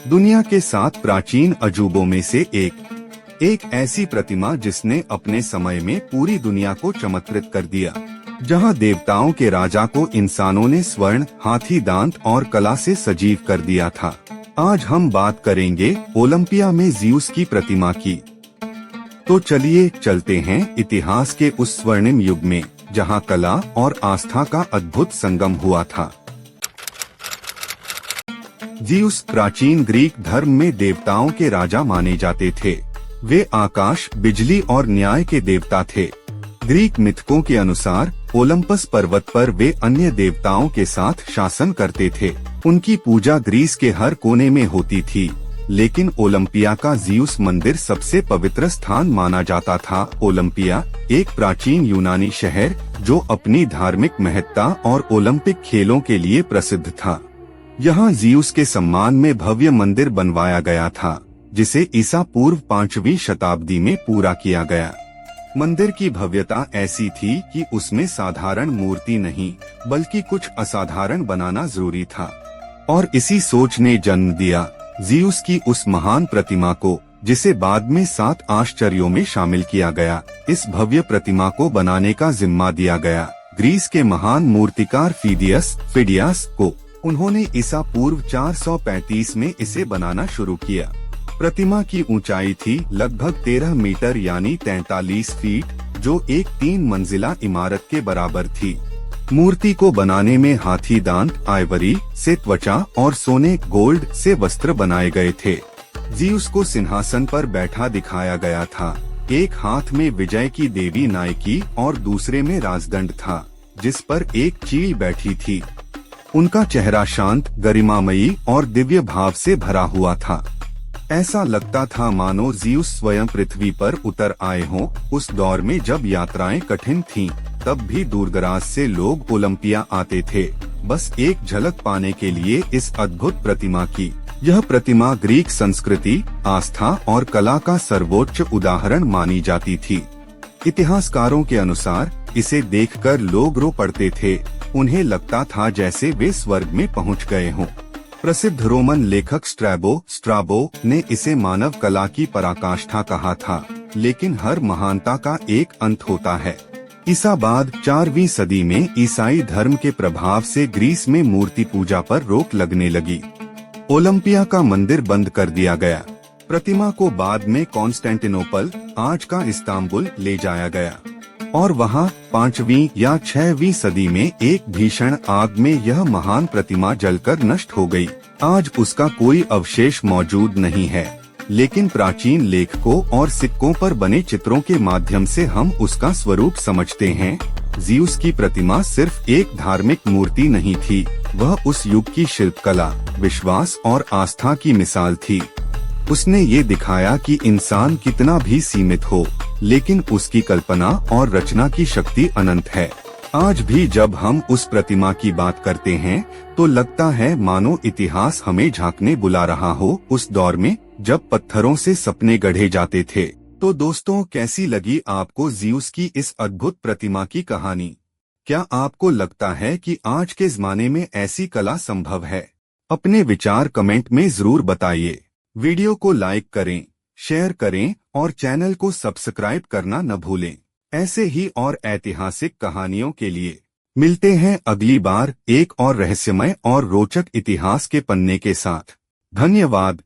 दुनिया के 7 प्राचीन अजूबों में से एक ऐसी प्रतिमा जिसने अपने समय में पूरी दुनिया को चमत्कृत कर दिया। जहां देवताओं के राजा को इंसानों ने स्वर्ण, हाथी दांत और कला से सजीव कर दिया था। आज हम बात करेंगे ओलंपिया में ज़्यूस की प्रतिमा की। तो चलिए चलते हैं इतिहास के उस स्वर्णिम युग में जहां कला और आस्था का अद्भुत संगम हुआ था। ज़्यूस प्राचीन ग्रीक धर्म में देवताओं के राजा माने जाते थे। वे आकाश, बिजली और न्याय के देवता थे। ग्रीक मिथकों के अनुसार ओलंपस पर्वत पर वे अन्य देवताओं के साथ शासन करते थे। उनकी पूजा ग्रीस के हर कोने में होती थी, लेकिन ओलंपिया का ज़्यूस मंदिर सबसे पवित्र स्थान माना जाता था। ओलंपिया एक प्राचीन यूनानी शहर जो अपनी धार्मिक महत्ता और ओलंपिक खेलों के लिए प्रसिद्ध था। यहाँ ज़्यूस के सम्मान में भव्य मंदिर बनवाया गया था, जिसे ईसा पूर्व 5वीं शताब्दी में पूरा किया गया। मंदिर की भव्यता ऐसी थी कि उसमें साधारण मूर्ति नहीं बल्कि कुछ असाधारण बनाना जरूरी था, और इसी सोच ने जन्म दिया ज़्यूस की उस महान प्रतिमा को, जिसे बाद में 7 आश्चर्यों में शामिल किया गया। इस भव्य प्रतिमा को बनाने का जिम्मा दिया गया ग्रीस के महान मूर्तिकार फिडियास को। उन्होंने ईसा पूर्व 435 में इसे बनाना शुरू किया। प्रतिमा की ऊंचाई थी लगभग 13 मीटर यानी 43 फीट, जो एक 3 मंजिला इमारत के बराबर थी। मूर्ति को बनाने में हाथी दांत, आइवरी से त्वचा और सोने गोल्ड से वस्त्र बनाए गए थे। ज़्यूस को सिंहासन पर बैठा दिखाया गया था। एक हाथ में विजय की देवी नाइकी और दूसरे में राजदंड था, जिस पर एक चील बैठी थी। उनका चेहरा शांत, गरिमामयी और दिव्य भाव से भरा हुआ था। ऐसा लगता था मानो ज़्यूस स्वयं पृथ्वी पर उतर आए हों। उस दौर में जब यात्राएं कठिन थीं, तब भी दूरदराज से लोग ओलंपिया आते थे, बस एक झलक पाने के लिए इस अद्भुत प्रतिमा की। यह प्रतिमा ग्रीक संस्कृति, आस्था और कला का सर्वोच्च उदाहरण मानी जाती थी। इतिहासकारों के अनुसार इसे देखकर लोग रो पड़ते थे। उन्हें लगता था जैसे वे स्वर्ग में पहुंच गए हों। प्रसिद्ध रोमन लेखक स्ट्राबो ने इसे मानव कला की पराकाष्ठा कहा था, लेकिन हर महानता का एक अंत होता है। ईसा बाद 4वीं सदी में ईसाई धर्म के प्रभाव से ग्रीस में मूर्ति पूजा पर रोक लगने लगी। ओलंपिया का मंदिर बंद कर दिया गया। प्रतिमा को बाद में कॉन्स्टेंटिनोपल, आज का इस्तांबुल, ले जाया गया, और वहां 5वीं या 6वीं सदी में एक भीषण आग में यह महान प्रतिमा जलकर नष्ट हो गई। आज उसका कोई अवशेष मौजूद नहीं है, लेकिन प्राचीन लेखकों और सिक्कों पर बने चित्रों के माध्यम से हम उसका स्वरूप समझते हैं। ज़्यूस की प्रतिमा सिर्फ एक धार्मिक मूर्ति नहीं थी, वह उस युग की शिल्पकला, विश्वास और आस्था की मिसाल थी। उसने ये दिखाया कि इंसान कितना भी सीमित हो, लेकिन उसकी कल्पना और रचना की शक्ति अनंत है। आज भी जब हम उस प्रतिमा की बात करते हैं, तो लगता है मानो इतिहास हमें झांकने बुला रहा हो, उस दौर में जब पत्थरों से सपने गढ़े जाते थे। तो दोस्तों, कैसी लगी आपको ज़्यूस की इस अद्भुत प्रतिमा की कहानी? क्या आपको लगता है कि आज के ज़माने में ऐसी कला संभव है? अपने विचार कमेंट में जरूर बताइए। वीडियो को लाइक करें, शेयर करें और चैनल को सब्सक्राइब करना न भूलें। ऐसे ही और ऐतिहासिक कहानियों के लिए मिलते हैं अगली बार एक और रहस्यमय और रोचक इतिहास के पन्ने के साथ। धन्यवाद।